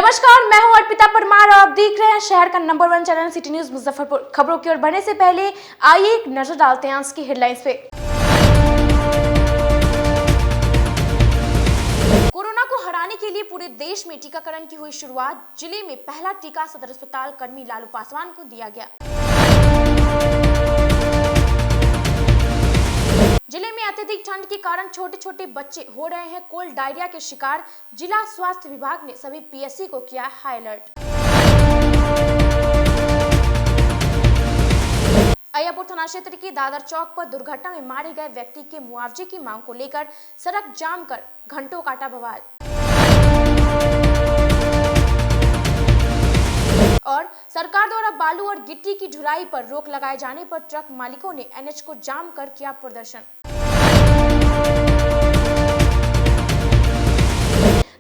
नमस्कार, मैं हूं अर्पिता परमार और आप देख रहे हैं शहर का number 1 channel city news Muzaffarpur. खबरों की ओर बढ़ने से पहले आइए एक नजर डालते हैं आज की हेडलाइंस पे। कोरोना को हराने के लिए पूरे देश में टीकाकरण की हुई शुरुआत। जिले में पहला टीका सदर अस्पताल कर्मी लालू पासवान को दिया गया। जिले में अत्यधिक ठंड के कारण छोटे छोटे बच्चे हो रहे हैं कोल्ड डायरिया के शिकार। जिला स्वास्थ्य विभाग ने सभी पीएससी को किया हाई अलर्ट। अय्यापुर थाना क्षेत्र के दादर चौक पर दुर्घटना में मारे गए व्यक्ति के मुआवजे की मांग को लेकर सड़क जाम कर घंटों काटा बवाल। और सरकार द्वारा बालू और गिट्टी की ढुलाई पर रोक लगाए जाने पर ट्रक मालिकों ने एनएच को जाम कर किया प्रदर्शन।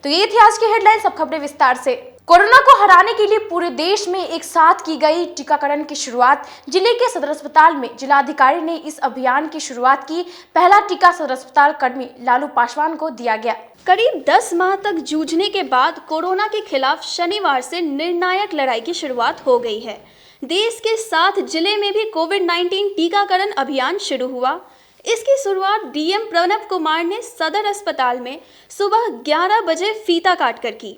तो ये थी आज की हेडलाइन। सब खबरें विस्तार से। कोरोना को हराने के लिए पूरे देश में एक साथ की गई टीकाकरण की शुरुआत। जिले के सदर अस्पताल में जिलाधिकारी ने इस अभियान की शुरुआत की। पहला टीका सदर अस्पताल कर्मी लालू पासवान को दिया गया। करीब 10 माह तक जूझने के बाद कोरोना के खिलाफ शनिवार से निर्णायक लड़ाई की शुरुआत हो गई है। देश के 7 जिले में भी कोविड-19 टीकाकरण अभियान शुरू हुआ। इसकी शुरुआत डीएम प्रणव कुमार ने सदर अस्पताल में सुबह 11 बजे फीता काट कर की।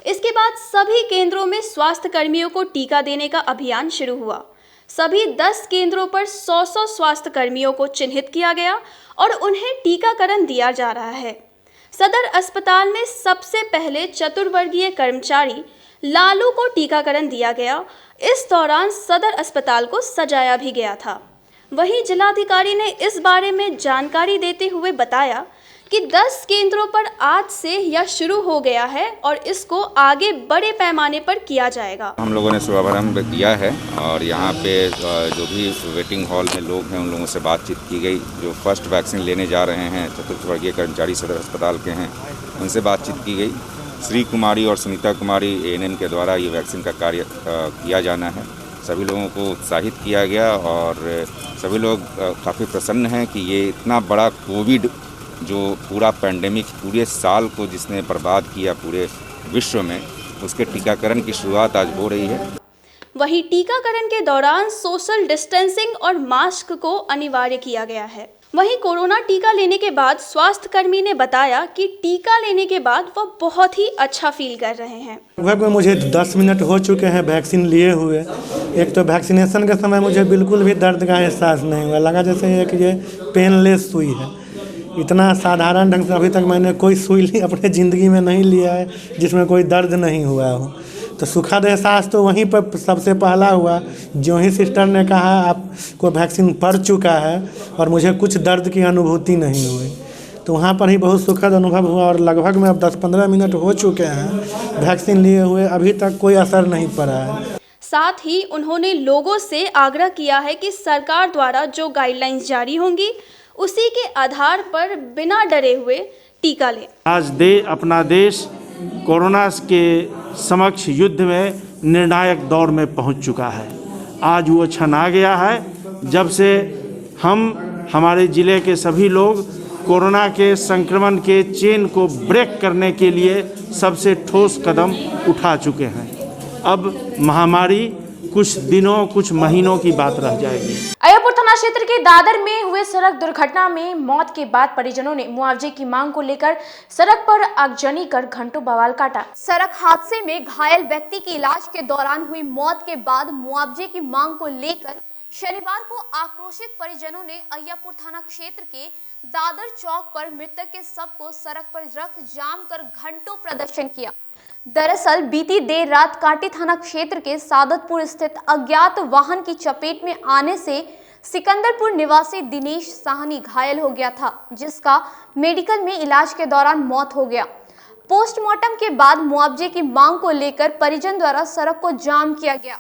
इसके बाद सभी केंद्रों में स्वास्थ्य कर्मियों को टीका देने का अभियान शुरू हुआ। सभी 10 केंद्रों पर 100 स्वास्थ्य कर्मियों को चिन्हित किया गया और उन्हें टीकाकरण दिया जा रहा है। सदर अस्पताल में सबसे पहले चतुर्वर्गीय कर्मचारी लालू को टीकाकरण दिया गया। इस दौरान सदर अस्पताल को सजाया भी गया था। वहीं जिलाधिकारी ने इस बारे में जानकारी देते हुए बताया कि 10 केंद्रों पर आज से यह शुरू हो गया है और इसको आगे बड़े पैमाने पर किया जाएगा। हम लोगों ने शुभारंभ किया है और यहाँ पे जो भी वेटिंग हॉल में लोग हैं उन लोगों से बातचीत की गई। जो फर्स्ट वैक्सीन लेने जा रहे हैं चतुर्थवर्गीय कर्मचारी सदर अस्पताल के हैं, उनसे बातचीत की गई। श्री कुमारी और सुनीता कुमारी एएनएम के द्वारा ये वैक्सीन का कार्य किया जाना है। सभी लोगों को उत्साहित किया गया और सभी लोग काफ़ी प्रसन्न हैं कि ये इतना बड़ा कोविड जो पूरा पैंडेमिक पूरे साल को जिसने बर्बाद किया पूरे विश्व में, उसके टीकाकरण की शुरुआत आज हो रही है। वहीं टीकाकरण के दौरान सोशल डिस्टेंसिंग और मास्क को अनिवार्य किया गया है। वहीं कोरोना टीका लेने के बाद स्वास्थ्य कर्मी ने बताया कि टीका लेने के बाद वह बहुत ही अच्छा फील कर रहे हैं। लगभग मुझे 10 मिनट हो चुके हैं वैक्सीन लिए हुए। एक तो वैक्सीनेशन के समय मुझे बिल्कुल भी दर्द का एहसास नहीं हुआ, लगा जैसे ये पेनलेस सुई है। इतना साधारण ढंग से अभी तक मैंने कोई सुई अपने ज़िंदगी में नहीं लिया है जिसमें कोई दर्द नहीं हुआ हो। तो सुखद एहसास तो वहीं पर सबसे पहला हुआ। जो ही सिस्टर ने कहा आपको वैक्सीन पड़ चुका है और मुझे कुछ दर्द की अनुभूति नहीं हुई, तो वहाँ पर ही बहुत सुखद अनुभव हुआ। और लगभग में अब 10-15 मिनट हो चुके हैं वैक्सीन लिए हुए, अभी तक कोई असर नहीं पड़ा है। साथ ही उन्होंने लोगों से आग्रह किया है कि सरकार द्वारा जो गाइडलाइंस जारी होंगी उसी के आधार पर बिना डरे हुए टीका लें। आज अपना देश कोरोना के समक्ष युद्ध में निर्णायक दौर में पहुंच चुका है। आज वो क्षण आ गया है जब से हमारे ज़िले के सभी लोग कोरोना के संक्रमण के चेन को ब्रेक करने के लिए सबसे ठोस कदम उठा चुके हैं। अब महामारी कुछ दिनों कुछ महीनों की बात रह जाएगी। अय्यापुर थाना क्षेत्र के दादर में हुए सड़क दुर्घटना में मौत के बाद परिजनों ने मुआवजे की मांग को लेकर सड़क पर आगजनी कर घंटों बवाल काटा। सड़क हादसे में घायल व्यक्ति की इलाज के दौरान हुई मौत के बाद मुआवजे की मांग को लेकर शनिवार को आक्रोशित परिजनों ने अय्यापुर थाना क्षेत्र के दादर चौक पर मृतक के शव को सड़क पर रख जाम कर घंटों प्रदर्शन किया। दरअसल बीती देर रात कांटी थाना क्षेत्र के सादतपुर स्थित अज्ञात वाहन की चपेट में आने से सिकंदरपुर निवासी दिनेश साहनी घायल हो गया था, जिसका मेडिकल में इलाज के दौरान मौत हो गया। पोस्टमार्टम के बाद मुआवजे की मांग को लेकर परिजन द्वारा सड़क को जाम किया गया।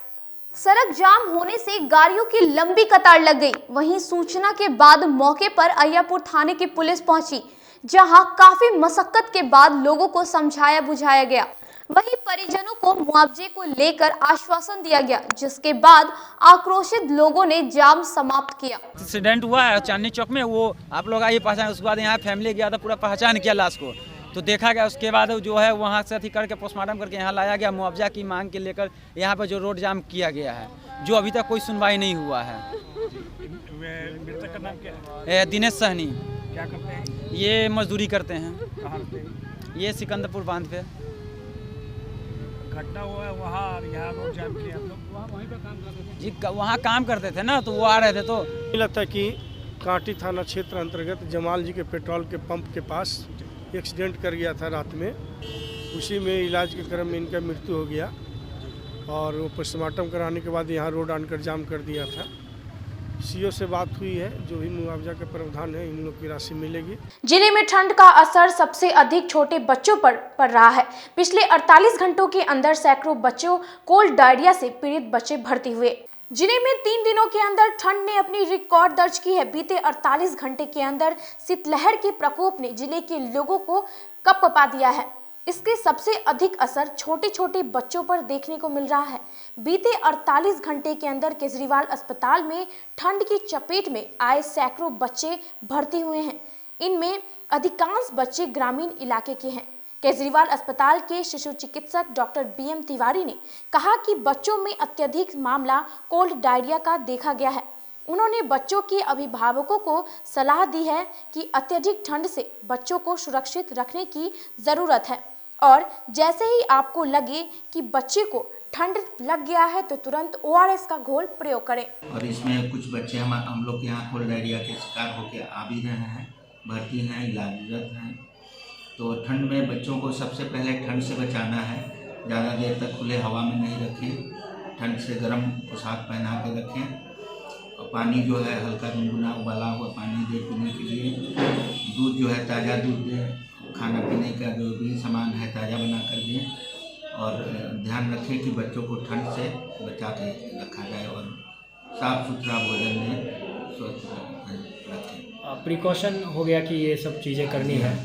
सड़क जाम होने से गाड़ियों की लंबी कतार लग गई। वहीं सूचना के बाद मौके पर अय्यापुर थाने की पुलिस पहुंची, जहां काफी मशक्कत के बाद लोगों को समझाया बुझाया गया। वहीं परिजनों को मुआवजे को लेकर आश्वासन दिया गया, जिसके बाद आक्रोशित लोगों ने जाम समाप्त किया। एक्सीडेंट हुआ है चांदनी चौक में, वो आप लोग आइए पहचान। उसके बाद यहाँ फैमिली गया था, पूरा पहचान किया लाश को। तो देखा गया, उसके बाद जो है वहाँ से अथी करके पोस्टमार्टम करके यहाँ लाया गया। मुआवजा की मांग के लेकर यहाँ पर जो रोड जाम किया गया है, जो अभी तक कोई सुनवाई नहीं हुआ है। मृतक का नाम क्या है? दिनेश सहनी। क्या करते हैं? ये मजदूरी करते हैं। कहाँ रहते हैं? ये सिकंदरपुर बांध पे। घटना हुआ है वहाँ, यहाँ रोड जाम किया आप लोग? वहीं पे काम करते थे जी, वहाँ काम करते थे ना, तो वो आ रहे थे। तो लगता है कि कांटी थाना क्षेत्र अंतर्गत जमाल जी के पेट्रोल के पंप के पास एक्सीडेंट कर गया था रात में। उसी में इलाज के क्रम में इनका मृत्यु हो गया और वो पोस्टमार्टम कराने के बाद यहाँ रोड आनकर जाम कर दिया था। सीओ से बात हुई है, जो भी मुआवजा का प्रावधान है इन लोग की राशि मिलेगी। जिले में ठंड का असर सबसे अधिक छोटे बच्चों पर पड़ रहा है। पिछले 48 घंटों के अंदर सैकड़ों बच्चों कोल्ड डायरिया से पीड़ित बच्चे भर्ती हुए। जिले में 3 दिनों के अंदर ठंड ने अपनी रिकॉर्ड दर्ज की है। बीते 48 घंटे के अंदर शीतलहर के प्रकोप ने जिले के लोगों को कपकपा दिया है। इसके सबसे अधिक असर छोटे छोटे बच्चों पर देखने को मिल रहा है। बीते 48 घंटे के अंदर केजरीवाल अस्पताल में ठंड की चपेट में आए सैकड़ों बच्चे भर्ती हुए हैं। इनमें अधिकांश बच्चे ग्रामीण इलाके के हैं। केजरीवाल अस्पताल के शिशु चिकित्सक डॉक्टर BM तिवारी ने कहा कि बच्चों में अत्यधिक मामला कोल्ड डायरिया का देखा गया है। उन्होंने बच्चों के अभिभावकों को सलाह दी है कि अत्यधिक ठंड से बच्चों को सुरक्षित रखने की ज़रूरत है और जैसे ही आपको लगे कि बच्चे को ठंड लग गया है तो तुरंत ORS का घोल प्रयोग करें। और इसमें कुछ बच्चे हम लोग के यहाँ कोल्ड डायरिया के शिकार होकर आ भी रहे हैं, भर्ती हैं, इलाजरत हैं। तो ठंड में बच्चों को सबसे पहले ठंड से बचाना है। ज़्यादा देर तक खुले हवा में नहीं रखें, ठंड से गर्म पोशाक पहना के रखें और पानी जो है हल्का गुनगुना उबाला हुआ पानी दे पीने के लिए। दूध जो है ताज़ा दूध दें, खाना पीने का जो भी सामान है ताज़ा बना कर दें और ध्यान रखें कि बच्चों को ठंड से बचा के रखा जाए और साफ़ सुथरा भोजन में स्वस्थ रखें। प्रिकॉशन हो गया कि ये सब चीज़ें करनी है।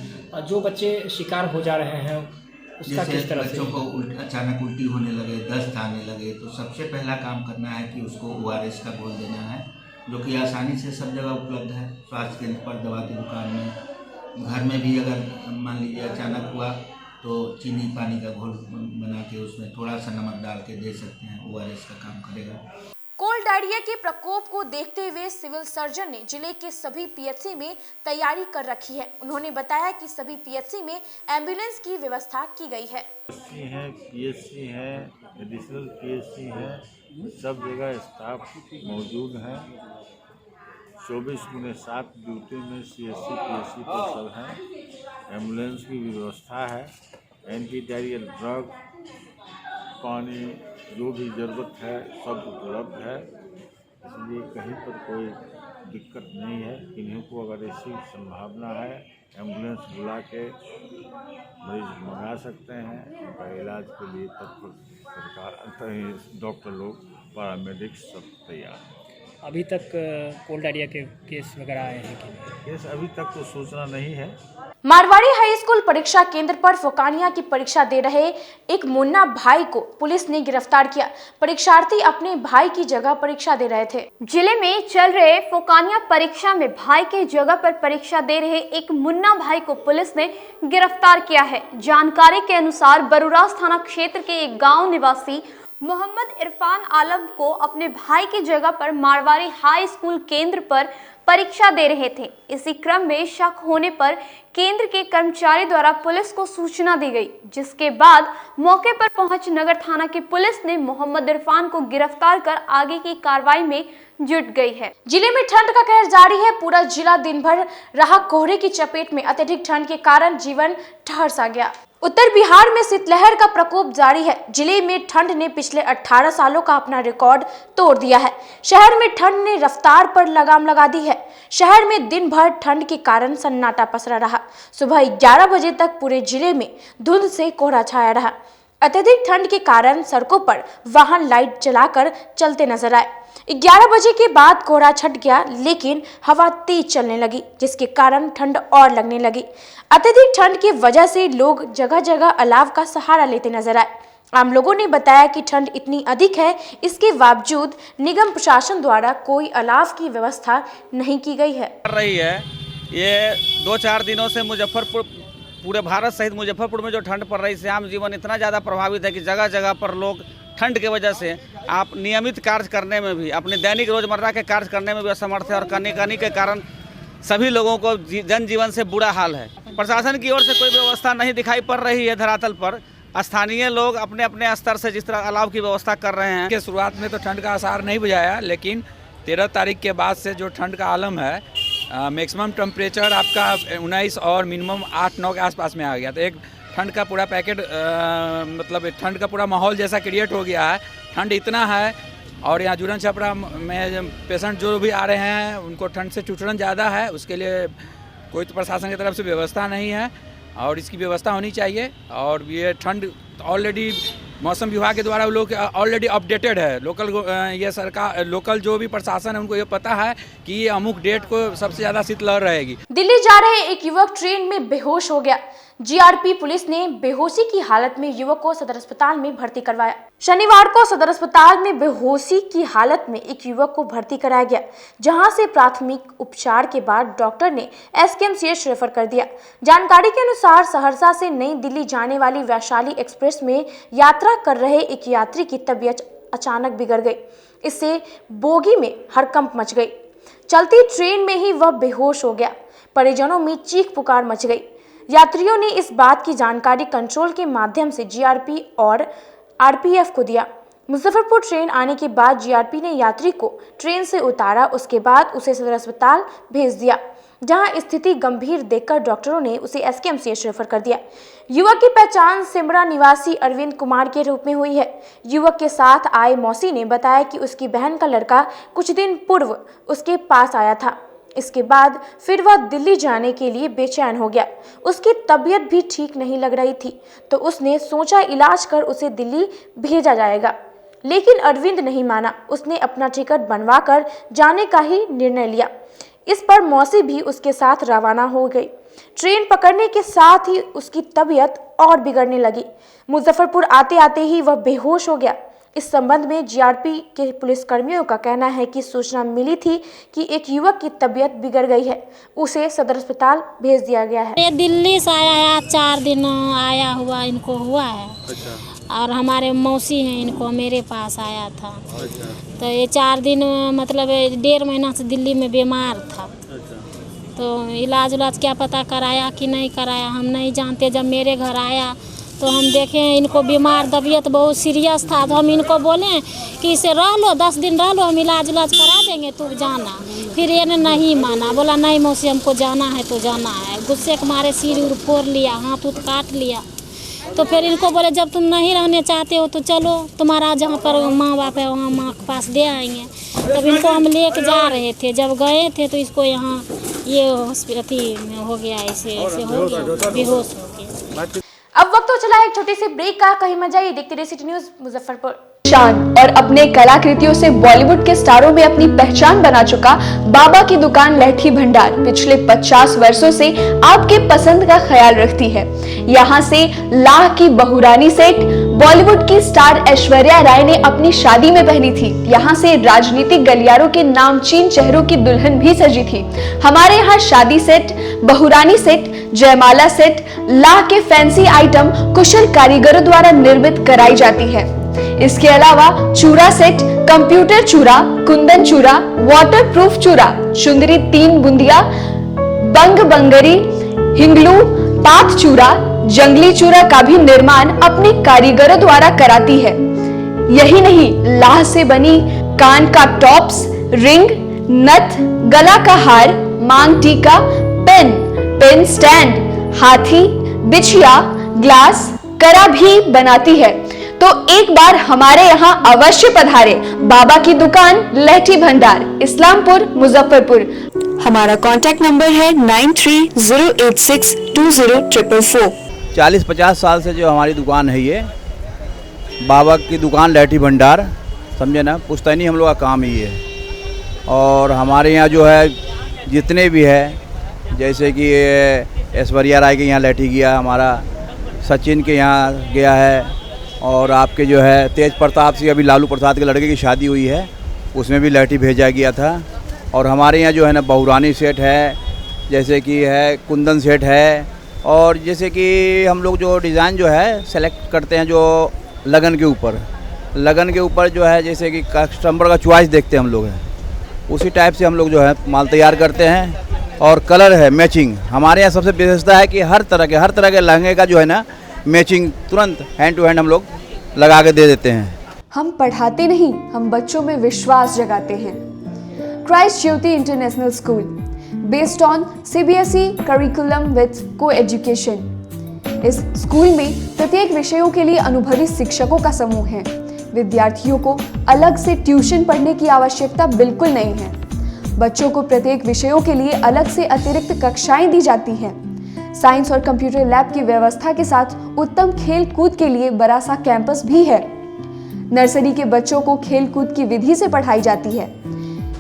जो बच्चे शिकार हो जा रहे हैं उसका किस तरह से? बच्चों को अचानक उल्टी होने लगे, दस्त आने लगे, तो सबसे पहला काम करना है कि उसको ORS का घोल देना है, जो कि आसानी से सब जगह उपलब्ध है। स्वास्थ्य केंद्र पर, दवा की दुकान में, घर में भी अगर मान लीजिए अचानक हुआ तो चीनी पानी का घोल बना के उसमें थोड़ा सा नमक डाल के दे सकते हैं, ORS का काम करेगा। कोल्ड डायरिया के प्रकोप को देखते हुए सिविल सर्जन ने जिले के सभी PHC में तैयारी कर रखी है। उन्होंने बताया कि सभी PHC में एम्बुलेंस की व्यवस्था की गई है। PSC है, एडिशनल PSC है, सब जगह स्टाफ मौजूद हैं। 24/7 ड्यूटी में CSC PSC पर सब हैं। एम्बुलेंस की व्यवस्था है, एंटी डायरियल ड्रग, पानी, जो भी ज़रूरत है सब उपलब्ध है। इसलिए कहीं पर कोई दिक्कत नहीं है। इन्हीं को अगर ऐसी संभावना है एम्बुलेंस बुला के मरीज मंगा सकते हैं। उनका इलाज के लिए तत्पर सरकार, डॉक्टर लोग, पैरामेडिक्स सब तैयार हैं। अभी तक कोल्ड डायरिया के केस वगैरह आए हैं कि नहीं? केस अभी तक तो सूचना नहीं है। मारवाड़ी हाई स्कूल परीक्षा केंद्र पर फोकानिया की परीक्षा दे रहे एक मुन्ना भाई को पुलिस ने गिरफ्तार किया। परीक्षार्थी अपने भाई की जगह परीक्षा दे रहे थे। जिले में चल रहे फोकानिया परीक्षा में भाई के जगह पर परीक्षा दे रहे एक मुन्ना भाई को पुलिस ने गिरफ्तार किया है। जानकारी के अनुसार बरूराज थाना क्षेत्र के एक गाँव निवासी मोहम्मद इरफान आलम को अपने भाई की जगह पर मारवाड़ी हाई स्कूल केंद्र पर परीक्षा दे रहे थे। इसी क्रम में शक होने पर केंद्र के कर्मचारी द्वारा पुलिस को सूचना दी गई, जिसके बाद मौके पर पहुंच नगर थाना की पुलिस ने मोहम्मद इरफान को गिरफ्तार कर आगे की कार्रवाई में जुट गई है। जिले में ठंड का कहर जारी है। पूरा जिला दिन भर रहा कोहरे की चपेट में। अत्यधिक ठंड के कारण जीवन ठहर सा गया। उत्तर बिहार में शीतलहर का प्रकोप जारी है। जिले में ठंड ने पिछले 18 सालों का अपना रिकॉर्ड तोड़ दिया है। शहर में ठंड ने रफ्तार पर लगाम लगा दी है। शहर में दिन भर ठंड के कारण सन्नाटा पसरा रहा। सुबह 11 बजे तक पूरे जिले में धुंध से कोहरा छाया रहा। अत्यधिक ठंड के कारण सड़कों पर वाहन लाइट जलाकर चलते नजर आए। 11 बजे के बाद कोहरा छट गया, लेकिन हवा तेज चलने लगी, जिसके कारण ठंड और लगने लगी। अत्यधिक ठंड की वजह से लोग जगह जगह अलाव का सहारा लेते नजर आए। आम लोगों ने बताया कि ठंड इतनी अधिक है, इसके बावजूद निगम प्रशासन द्वारा कोई अलाव की व्यवस्था नहीं की गई है। कर रही है। ये 2-4 दिनों से मुजफ्फरपुर पूरे भारत सहित मुजफ्फरपुर में जो ठंड पड़ रही है, आम जीवन इतना ज़्यादा प्रभावित है कि जगह जगह पर लोग ठंड की वजह से आप नियमित कार्य करने में भी, अपने दैनिक रोजमर्रा के कार्य करने में भी असमर्थ है और कनी के कारण सभी लोगों को जनजीवन से बुरा हाल है। प्रशासन की ओर से कोई व्यवस्था नहीं दिखाई पड़ रही है धरातल पर। स्थानीय लोग अपने अपने स्तर से जिस तरह अलाव की व्यवस्था कर रहे हैं। के शुरुआत में तो ठंड का असर नहीं बुझाया, लेकिन 13 तारीख के बाद से जो ठंड का आलम है, मैक्सिमम टेम्परेचर आपका 19 और मिनिमम 8-9 के आसपास में आ गया। तो एक ठंड का पूरा पैकेट मतलब ठंड का पूरा माहौल जैसा क्रिएट हो गया है। ठंड इतना है और यहाँ जुड़न छपरा में पेशेंट जो भी आ रहे हैं उनको ठंड से चुचड़न ज़्यादा है। उसके लिए कोई तो प्रशासन की तरफ से व्यवस्था नहीं है और इसकी व्यवस्था होनी चाहिए। और ये ठंड ऑलरेडी मौसम विभाग के द्वारा वो लोग ऑलरेडी अपडेटेड है। लोकल ये सरकार लोकल जो भी प्रशासन है उनको ये पता है कि ये अमुक डेट को सबसे ज़्यादा शीतलहर रहेगी। दिल्ली जा रहे एक युवक ट्रेन में बेहोश हो गया। जीआरपी पुलिस ने बेहोशी की हालत में युवक को सदर अस्पताल में भर्ती करवाया। शनिवार को सदर अस्पताल में बेहोशी की हालत में एक युवक को भर्ती कराया गया, जहां से प्राथमिक उपचार के बाद डॉक्टर ने एसकेएमसीएच रेफर कर दिया। जानकारी के अनुसार सहरसा से नई दिल्ली जाने वाली वैशाली एक्सप्रेस में यात्रा कर रहे एक यात्री की तबीयत अचानक बिगड़ गई। इससे बोगी में हड़कंप मच गई। चलती ट्रेन में ही वह बेहोश हो गया। परिजनों में चीख पुकार मच गई। यात्रियों ने इस बात की जानकारी कंट्रोल के माध्यम से जीआरपी और आरपीएफ को दिया। मुजफ्फरपुर ट्रेन आने के बाद जीआरपी ने यात्री को ट्रेन से उतारा। उसके बाद उसे सदर अस्पताल भेज दिया, जहां स्थिति गंभीर देखकर डॉक्टरों ने उसे एसकेएमसीएच रेफर कर दिया। युवक की पहचान सिमरा निवासी अरविंद कुमार के रूप में हुई है। युवक के साथ आए मौसी ने बताया कि उसकी बहन का लड़का कुछ दिन पूर्व उसके पास आया था। इसके बाद फिर वह दिल्ली जाने के लिए बेचैन हो गया। उसकी तबीयत भी ठीक नहीं लग रही थी, तो उसने सोचा इलाज कर उसे दिल्ली भेजा जाएगा, लेकिन अरविंद नहीं माना। उसने अपना टिकट बनवाकर जाने का ही निर्णय लिया। इस पर मौसी भी उसके साथ रवाना हो गई। ट्रेन पकड़ने के साथ ही उसकी तबीयत और बिगड़ने लगी। मुजफ्फरपुर आते आते ही वह बेहोश हो गया। इस संबंध में जीआरपी के पुलिसकर्मियों का कहना है कि सूचना मिली थी कि एक युवक की तबीयत बिगड़ गई है। उसे सदर अस्पताल भेज दिया गया है। ये दिल्ली से आया है, 4 दिन आया हुआ इनको हुआ है। अच्छा। और हमारे मौसी हैं, इनको मेरे पास आया था। अच्छा। तो ये 4 दिन मतलब 1.5 महीना से दिल्ली में बीमार था। अच्छा। तो इलाज क्या पता कराया कि नहीं कराया हम नहीं जानते। जब मेरे घर आया तो हम देखें इनको बीमार, तबीयत बहुत सीरियस था। तो हम इनको बोले कि इसे रह लो, 10 दिन रह लो, हम इलाज करा देंगे, तू जाना। फिर ये नहीं माना, बोला नहीं मौसी हमको जाना है तो जाना है। गुस्से के मारे सिर फोड़ लिया, हाथ उत काट लिया। तो फिर इनको बोले जब तुम नहीं रहने चाहते हो तो चलो, तुम्हारा जहाँ पर माँ बाप है वहाँ माँ के पास दे आएंगे। तब इनको हम लेके जा रहे थे। जब गए थे तो इसको यहाँ ये हॉस्पिटल हो गया, ऐसे हो गया, बेहोश हो गया। अब वक्त तो चला एक छोटी सी ब्रेक का। कहीं मत जाइए, देखते रहिए सिटी न्यूज़ मुजफ्फरपुर। शान और अपने कलाकृतियों से बॉलीवुड के स्टारों में अपनी पहचान बना चुका बाबा की दुकान लहठी भंडार पिछले 50 वर्षों से आपके पसंद का ख्याल रखती है। यहाँ से लाह की बहुरानी सेट बॉलीवुड की स्टार ऐश्वर्या राय ने अपनी शादी में पहनी थी। यहाँ से राजनीतिक गलियारों के नामचीन चेहरों की दुल्हन भी सजी थी। हमारे यहाँ शादी सेट, बहुरानी सेट, जयमाला सेट, लाह के फैंसी आइटम कुशल कारीगरों द्वारा निर्मित कराई जाती है। इसके अलावा चूड़ा सेट, कंप्यूटर चूड़ा, कुंदन चूड़ा, वाटरप्रूफ चूड़ा, चुंदरी 3 बुंदिया, बंग बंगरी, हिंगलू, पात चूड़ा, जंगली चूड़ा का भी निर्माण अपने कारीगरों द्वारा कराती है। यही नहीं, लाह से बनी कान का टॉप्स, रिंग, नथ, गला का हार, मांग टीका, पेन स्टैंड, हाथी, बिछिया, ग्लास, करा भी बनाती है। तो एक बार हमारे यहाँ अवश्य पधारे। बाबा की दुकान लहठी भंडार, इस्लामपुर, मुजफ्फरपुर। हमारा कांटेक्ट नंबर है 9308620444। 40-50 साल से जो हमारी दुकान है, ये बाबा की दुकान लहठी भंडार, समझे ना, पुश्तैनी हम लोग का काम ही है। और हमारे यहाँ जो है जितने भी है, जैसे कि ऐश्वर्या राय के यहाँ लहठी गया, हमारा सचिन के यहाँ गया है, और आपके जो है तेज प्रताप सिंह, अभी लालू प्रसाद के लड़के की शादी हुई है, उसमें भी लहठी भेजा गया था। और हमारे यहाँ जो है ना बहुरानी सेट है, जैसे कि है कुंदन सेट है, और जैसे कि हम लोग जो डिज़ाइन जो है सेलेक्ट करते हैं जो लगन के ऊपर जो है जैसे कि कस्टमर का चॉइस देखते हैं हम लोग हैं, उसी टाइप से हम लोग जो है माल तैयार करते हैं। और कलर है मैचिंग, हमारे यहाँ सबसे विशेषता है कि हर तरह के लहंगे का जो है ना मैचिंग तुरंत हैंड टू हैंड हम लोग लगा के दे देते हैं। हम पढ़ाते नहीं, हम बच्चों में विश्वास जगाते हैं। Christ Jyoti international school, based on CBSE curriculum with coeducation. इस स्कूल में प्रत्येक विषयों के लिए अनुभवी शिक्षकों का समूह है। विद्यार्थियों को अलग से ट्यूशन पढ़ने की आवश्यकता बिल्कुल नहीं है। बच्चों को प्रत्येक विषयों के लिए अलग से अतिरिक्त कक्षाएं दी जाती हैं। साइंस और कंप्यूटर लैब की व्यवस्था के साथ उत्तम खेल कूद के लिए बड़ा सा कैंपस भी है। नर्सरी के बच्चों को खेल कूद की विधि से पढ़ाई जाती है।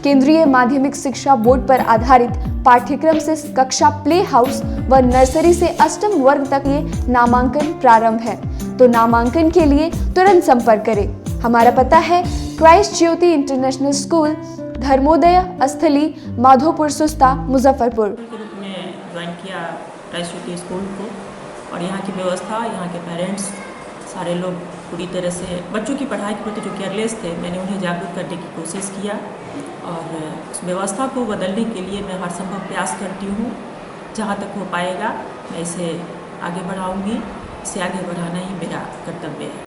केंद्रीय माध्यमिक शिक्षा बोर्ड पर आधारित पाठ्यक्रम से कक्षा प्ले हाउस व नर्सरी से अष्टम वर्ग तक ये नामांकन प्रारंभ है। तो नामांकन के लिए तुरंत संपर्क करें। हमारा पता है Christ Jyoti international school, Dharmodaya स्थली, माधोपुर सुस्ता, मुजफ्फरपुर। के रूप में ज्वाइन किया क्राइस्ट ज्योति स्कूल को, और यहाँ की व्यवस्था, यहाँ के पेरेंट्स सारे लोग पूरी तरह से बच्चों की पढ़ाई के प्रति जो केयरलेस थे, मैंने उन्हें जागरूक करने की कोशिश किया और उस व्यवस्था को बदलने के लिए मैं हर संभव प्रयास करती हूँ। जहाँ तक हो पाएगा मैं इसे आगे बढ़ाऊँगी। इसे आगे बढ़ाना ही मेरा कर्तव्य है।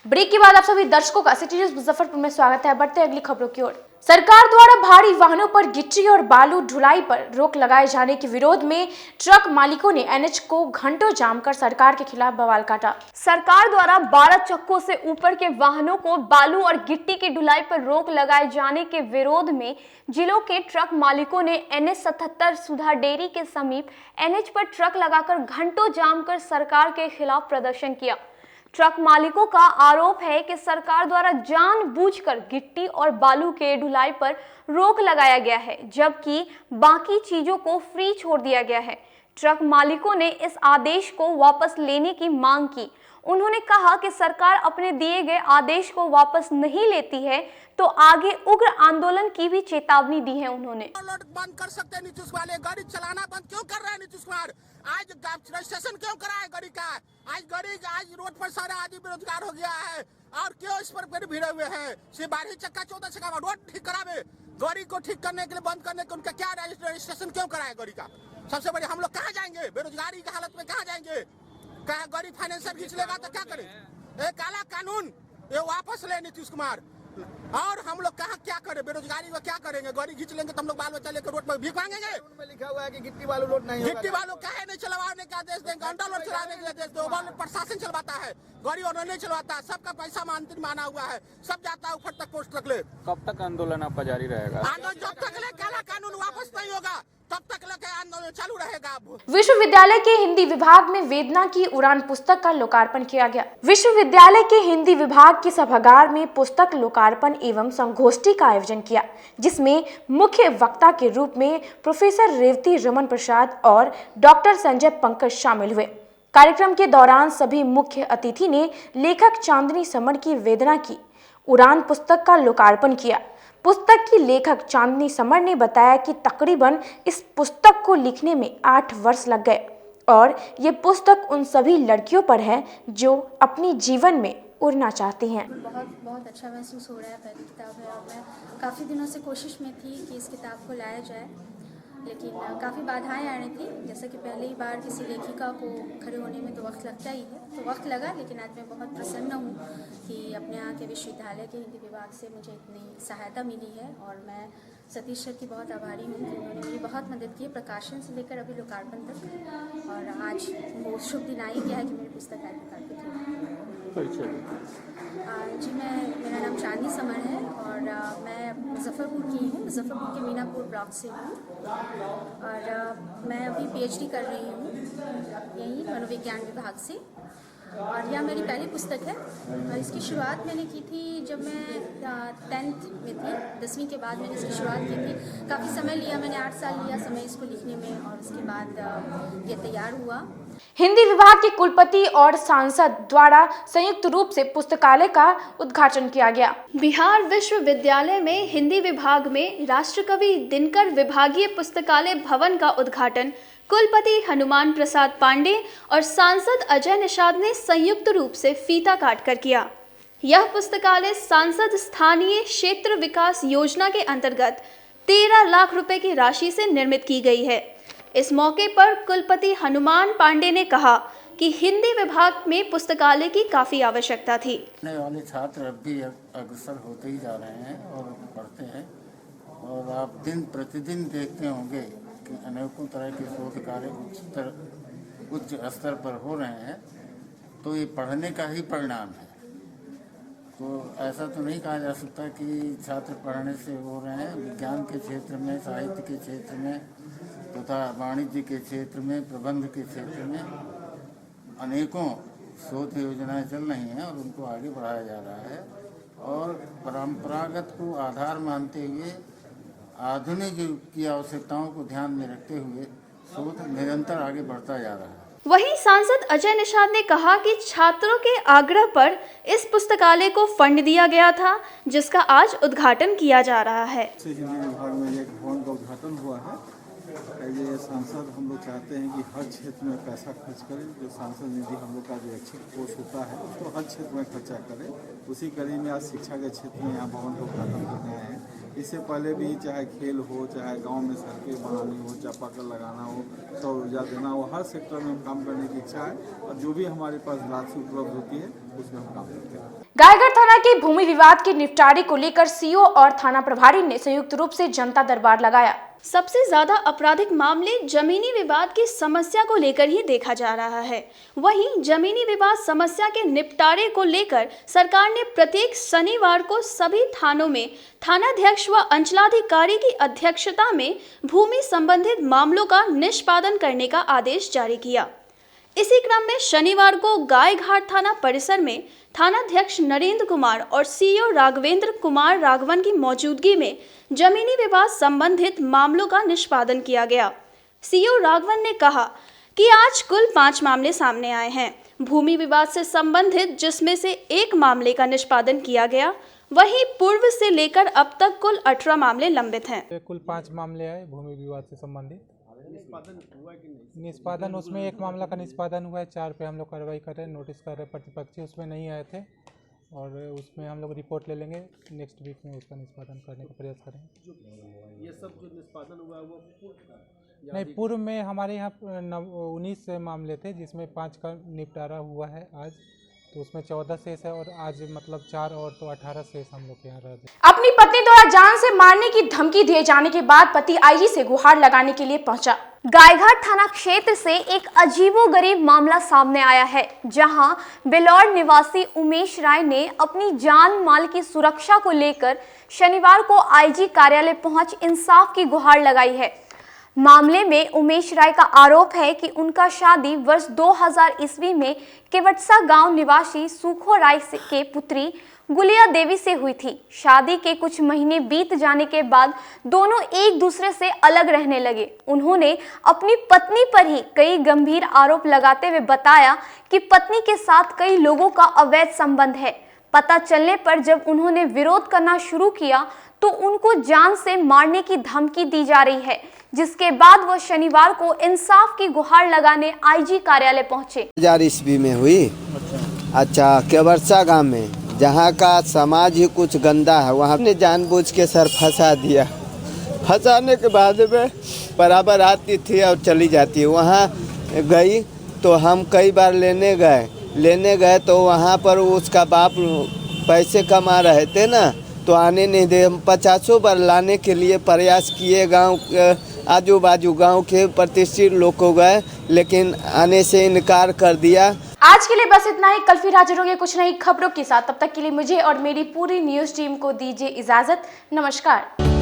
ब्रेक के बाद आप सभी दर्शकों का सिटी न्यूज़ मुजफ्फरपुर में स्वागत है। बढ़ते हैं अगली खबरों की ओर। सरकार द्वारा भारी वाहनों पर गिट्टी और बालू ढुलाई पर रोक लगाए जाने के विरोध में ट्रक मालिकों ने NH को घंटों जाम कर सरकार के खिलाफ बवाल काटा। सरकार द्वारा 12 चक्कों से ऊपर के वाहनों को बालू और गिट्टी की ढुलाई पर रोक लगाए जाने के विरोध में जिलों के ट्रक मालिकों ने NH 77 सुधा डेयरी के समीप NH पर ट्रक लगाकर घंटों जाम कर सरकार के खिलाफ प्रदर्शन किया। ट्रक मालिकों का आरोप है कि सरकार द्वारा जानबूझकर गिट्टी और बालू के ढुलाई पर रोक लगाया गया है, जबकि बाकी चीजों को फ्री छोड़ दिया गया है। ट्रक मालिकों ने इस आदेश को वापस लेने की मांग की। उन्होंने कहा कि सरकार अपने दिए गए आदेश को वापस नहीं लेती है तो आगे उग्र आंदोलन की भी चेतावनी दी है। उन्होंने बंद कर सकते हैं नीतीश वाले, गाड़ी चलाना बंद क्यों कर रहे हैं नीतीश कुमार? आज रजिस्ट्रेशन क्यों कराए गाड़ी का? आज रोड पर सारा आदमी बेरोजगार हो गया है और क्यों इस पर भिड़े हुए हैं? सिर्फ 12 चक्का 14 चक्का रोड ठीक करावे, गाड़ी को ठीक करने के लिए बंद करने के उनका क्या रजिस्ट्रेशन क्यों कराए गाड़ी का? सबसे बड़ी हम लोग कहाँ जाएंगे? बेरोजगारी की हालत में कहाँ जाएंगे? क्या गाड़ी फाइनेंसर खींच लेगा तो क्या करे? ये काला कानून ये वापस ले नीतीश कुमार। और हम लोग कहाँ क्या करें? बेरोजगारी में क्या करेंगे? गाड़ी खींच लेंगे तो हम लोग बाल बच्चा लेकर रोड पर भीख मांगेंगे? लिखा हुआ है कि गिट्टी बालू लोड नहीं होगा। गिट्टी बालू काहे नहीं चलवाने का आदेश देंगे? अंडा लोड चलाने के आदेश दो। प्रशासन चलवाता है, गाड़ी और नहीं चलवाता है। सबका पैसा मंत्री माना हुआ है, सब जाता है ऊपर तक, पोस्ट तक ले। कब तक आंदोलन आपका जारी रहेगा? आंदोलन जब तक ले काला कानून वापस नहीं होगा तब तक लगे आंदोलन चालू रहेगा। विश्वविद्यालय के हिंदी विभाग में वेदना की उड़ान पुस्तक का लोकार्पण किया गया। विश्वविद्यालय के हिंदी विभाग के सभागार में पुस्तक लोकार्पण एवं संगोष्ठी का आयोजन किया, जिसमें मुख्य वक्ता के रूप में प्रोफेसर रेवती रमन प्रसाद और डॉक्टर संजय पंकज शामिल हुए। कार्यक्रम के दौरान सभी मुख्य अतिथि ने लेखक चांदनी समर की वेदना की उड़ान पुस्तक का लोकार्पण किया। पुस्तक की लेखक चांदनी समर ने बताया कि तकरीबन इस पुस्तक को लिखने में 8 वर्ष लग गए और ये पुस्तक उन सभी लड़कियों पर है जो अपनी जीवन में उड़ना चाहती हैं। बहुत अच्छा महसूस हो रहा है। पहली किताब है और मैं काफ़ी दिनों से कोशिश में थी कि इस किताब को लाया जाए, लेकिन काफ़ी बाधाएं आ रही थी। जैसे कि पहली बार किसी लेखिका को खड़े होने में तो वक्त लगता ही है, तो वक्त लगा, लेकिन आज मैं बहुत प्रसन्न हूँ कि अपने यहाँ के विश्वविद्यालय के हिंदी विभाग से मुझे इतनी सहायता मिली है और मैं सतीश सर की बहुत आभारी हूँ कि उन्होंने मेरी बहुत मदद की है, प्रकाशन से लेकर अभी लोकार्पण तक। और आज वो शुभ दिन आ ही गया है कि मेरी पुस्तक आज लोकार्पित हुई। जी मेरा नाम चांदनी समर है और मैं मुजफ्फरपुर की हूँ, मुजफ्फरपुर के मीनापुर ब्लॉक से हूँ और मैं अभी PhD कर रही हूँ यहीं मनोविज्ञान विभाग से। और यह मेरी पहली पुस्तक है और इसकी शुरुआत मैंने की थी जब मैं 10th में थी, 10वीं के बाद मैंने इसकी शुरुआत की थी। काफ़ी समय लिया, मैंने 8 साल लिया समय इसको लिखने में और उसके बाद ये तैयार हुआ। हिंदी विभाग के कुलपति और सांसद द्वारा संयुक्त रूप से पुस्तकालय का उद्घाटन किया गया। बिहार विश्वविद्यालय में हिंदी विभाग में राष्ट्रकवि दिनकर विभागीय पुस्तकालय भवन का उद्घाटन कुलपति हनुमान प्रसाद पांडे और सांसद अजय निषाद ने संयुक्त रूप से फीता काट कर किया। यह पुस्तकालय सांसद स्थानीय क्षेत्र विकास योजना के अंतर्गत 13 लाख रुपए की राशि से निर्मित की गई है। इस मौके पर कुलपति हनुमान पांडे ने कहा कि हिंदी विभाग में पुस्तकालय की काफ़ी आवश्यकता थी। पढ़ने वाले छात्र अब भी अग्रसर होते ही जा रहे हैं और पढ़ते हैं, और आप दिन प्रतिदिन देखते होंगे कि अनेकों तरह के शोध कार्य उच्च स्तर पर हो रहे हैं, तो ये पढ़ने का ही परिणाम है। तो ऐसा तो नहीं कहा जा सकता कि छात्र पढ़ने से हो रहे हैं। विज्ञान के क्षेत्र में, साहित्य के क्षेत्र में तथा वाणिज्य के क्षेत्र में, प्रबंध के क्षेत्र में अनेकों शोध योजनाएं चल रही हैं और उनको आगे बढ़ाया जा रहा है। और परंपरागत को आधार मानते हुए आधुनिक युग की आवश्यकताओं को ध्यान में रखते हुए शोध निरंतर आगे बढ़ता जा रहा है। वहीं सांसद अजय निषाद ने कहा कि छात्रों के आग्रह पर इस पुस्तकालय को फंड दिया गया था, जिसका आज उद्घाटन किया जा रहा है। हिंदी विभाग में एक भवन का उद्घाटन हुआ है। ये सांसद हम लोग चाहते हैं कि हर क्षेत्र में पैसा खर्च करें। जो सांसद निधि हम लोग का जो ऐच्छिक कोष होता है उसको हर क्षेत्र में खर्चा करें। उसी कड़ी में आज शिक्षा के क्षेत्र में यहाँ भवन का उद्घाटन करने आए हैं। इससे पहले भी चाहे खेल हो, चाहे गांव में सड़कें बनानी हो, चापाकल लगाना हो, सौर ऊर्जा देना हो, हर सेक्टर में हम काम करने की इच्छा है और जो भी हमारे पास राशि उपलब्ध होती है उसमें हम काम करते हैं। गायघाट थाना के भूमि विवाद के निपटारे को लेकर सीओ और थाना प्रभारी ने संयुक्त रूप से जनता दरबार लगाया। सबसे ज्यादा आपराधिक मामले जमीनी विवाद की समस्या को लेकर ही देखा जा रहा है। वहीं जमीनी विवाद समस्या के निपटारे को लेकर सरकार ने प्रत्येक शनिवार को सभी थानों में थानाध्यक्ष व अंचलाधिकारी की अध्यक्षता में भूमि संबंधित मामलों का निष्पादन करने का आदेश जारी किया। इसी क्रम में शनिवार को गायघाट थाना परिसर में थानाध्यक्ष नरेंद्र कुमार और सीईओ राघवेंद्र कुमार राघवन की मौजूदगी में जमीनी विवाद संबंधित मामलों का निष्पादन किया गया। सीईओ राघवन ने कहा कि आज कुल 5 मामले सामने आए हैं भूमि विवाद से संबंधित, जिसमें से 1 मामले का निष्पादन किया गया। वहीं पूर्व से लेकर अब तक कुल 18 मामले लंबित हैं। कुल 5 मामले आए भूमि विवाद से संबंधित। निष्पादन उसमें 1 मामला का निष्पादन हुआ है। 4 पे हम लोग कार्रवाई कर रहे हैं, नोटिस कर रहे हैं। प्रतिपक्षी उसमें नहीं आए थे और उसमें हम लोग रिपोर्ट ले लेंगे। नेक्स्ट वीक में उसका निष्पादन करने का प्रयास करेंगे। ये सब जो निष्पादन हुआ है वो नहीं, पूर्व में हमारे यहाँ 19 मामले थे, जिसमें 5 का निपटारा हुआ है आज। तो उसमें 14 शेष है और आज मतलब 4 और तो 18 शेष हम लोग यहाँ रह गए। अपनी पत्नी द्वारा जान से मारने की धमकी दिए जाने के बाद पति आईजी से गुहार लगाने के लिए पहुंचा। गायघाट थाना क्षेत्र से एक अजीबोगरीब मामला सामने आया है, जहां बिलौर निवासी उमेश राय ने अपनी जान माल की सुरक्षा को लेकर शनिवार को आईजी कार्यालय पहुंच इंसाफ की गुहार लगाई है। मामले में उमेश राय का आरोप है कि उनका शादी वर्ष 2000 ईस्वी में केवटसा गांव निवासी सुखो राय के पुत्री गुलिया देवी से हुई थी। शादी के कुछ महीने बीत जाने के बाद दोनों एक दूसरे से अलग रहने लगे। उन्होंने अपनी पत्नी पर ही कई गंभीर आरोप लगाते हुए बताया कि पत्नी के साथ कई लोगों का अवैध संबंध है। पता चलने पर जब उन्होंने विरोध करना शुरू किया तो उनको जान से मारने की धमकी दी जा रही है, जिसके बाद वो शनिवार को इंसाफ की गुहार लगाने आईजी कार्यालय पहुंचे। 2000 ईस्वी में हुई। अच्छा, केवटसा गांव में, जहां का समाज ही कुछ गंदा है, वहां ने जानबूझ के सर फंसा दिया। फंसाने के बाद में बराबर आती थी और चली जाती। वहां गई तो हम कई बार लेने गए तो वहां पर उसका बाप पैसे कमा रहे थे ना, तो आने नहीं दे। 50 बार लाने के लिए प्रयास किए, गांव आजू बाजू गांव के प्रतिष्ठित लोग को गए, लेकिन आने से इनकार कर दिया। आज के लिए बस इतना ही। कल फिर हाजिर होंगे कुछ नई खबरों के साथ। तब तक के लिए मुझे और मेरी पूरी न्यूज़ टीम को दीजिए इजाजत। नमस्कार।